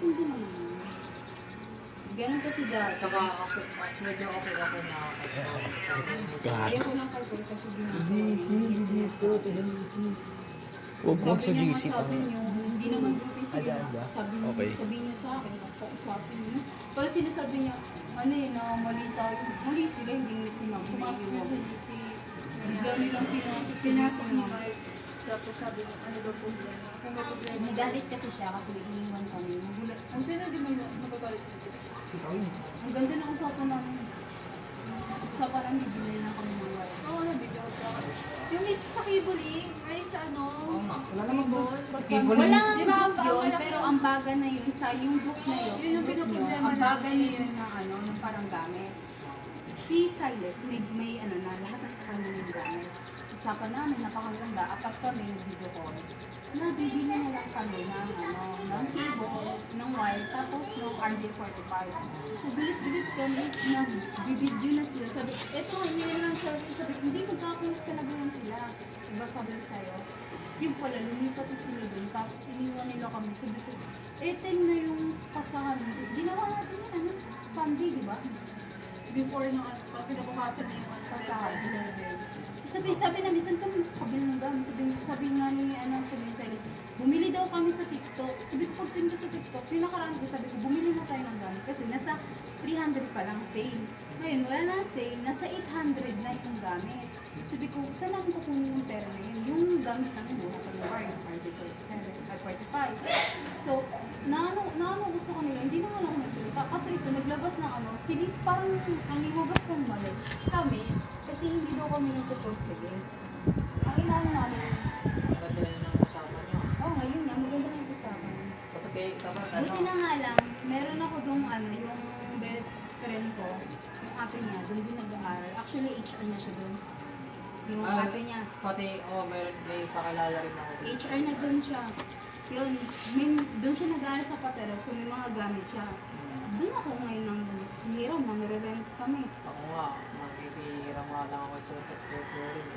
hindi naman yun. Ganun kasi dati. Saka medyo okay na ako. Ayaw ko ng kalkul kasi ginagawa yung business. Huwag Sabi sa niya GC nga, pa. sabi niyo, hindi naman rupi sila. Ada. Sabi Okay. niyo sa akin, kausapin niyo. Para sinasabi niya, ano eh, na mali tayo. Mali sila, hindi mo sinabi. Pumasok na sa GC. Bigla nilang Pinasok ni niya. Mark. Tapos sabi niya, ano daw problema? Kung may problema. Nagalit kasi siya kasi iniwan kami. Nagulat. Kung sino di mo magagalit dito? Ang ganda ng usapan namin. Usapan namin, bibili na kami ng wire. Oo, nabigyan ko. Yung miss sa Kibuling, ay sa ano? Oo nga. Wala namang ball. Kibuling. Wala Di nga ba, book yun, wala pero kang- ang baga na yun, sa yung book na yun, Yun yung book pinoproblema ang baga natin. na yun na ano, ng parang gamit. Si Silas, may ano na, lahat na sa kanya yung gamit. Usapan namin, napakaganda, apat kami, nag-video call. Nabibili na lang kami ng ano, ng cable, ng wire, tapos ng RJ45. Nagulit-gulit kami, nag-video na sila. Sabi, eto nga, hindi naman sabi, hindi magkakayos talaga yan sila. Diba sabi ko sa'yo? Yung pala, lumipat na sila dun, tapos iniwan nila kami. Sabi ko, 10 na yung pasahan. Tapos ginawa natin yan, ano, Sunday, di ba? Before nung pinabukasan na yung Pasahan, 11. Sabi namin, saan kami makakabili ng gamit? Sabi nga ni, sabi ni Silas, bumili daw kami sa TikTok. Sabi ko, pagtingin ko sa TikTok, pinakaraan ko, sabi ko, bumili na tayo ng gamit. Kasi nasa 300 pa lang sale. Ngayon, wala na sale, nasa 800 na yung gamit. Sabi ko, saan namin kukunin yung pera na yun? Yung gamit namin, mura pa yung wire, 45. So, naano ko sa kanila, hindi na nga lang ako nagsalita. Kaso ito, naglabas ng sinis, parang ang lumabas kong mali. Kami, kasi hindi daw kami nagpupursige. Ang inaano namin, Maganda na yung kasama niyo. ngayon na, maganda na yung usapan. Kapag Buti na nga lang, meron ako dong yung best friend ko, yung ate niya, doon din nag-aaral. Actually, HR na siya doon. Yung ate niya. Pati, may pakilala rin ako. HR na doon siya. Yun, doon siya nag-aaral sa Patera, so may mga gamit siya. Doon ako ngayon nang hiram, nang re-rent kami. Ako nga, makikihirang nga lang ako sa sector rin.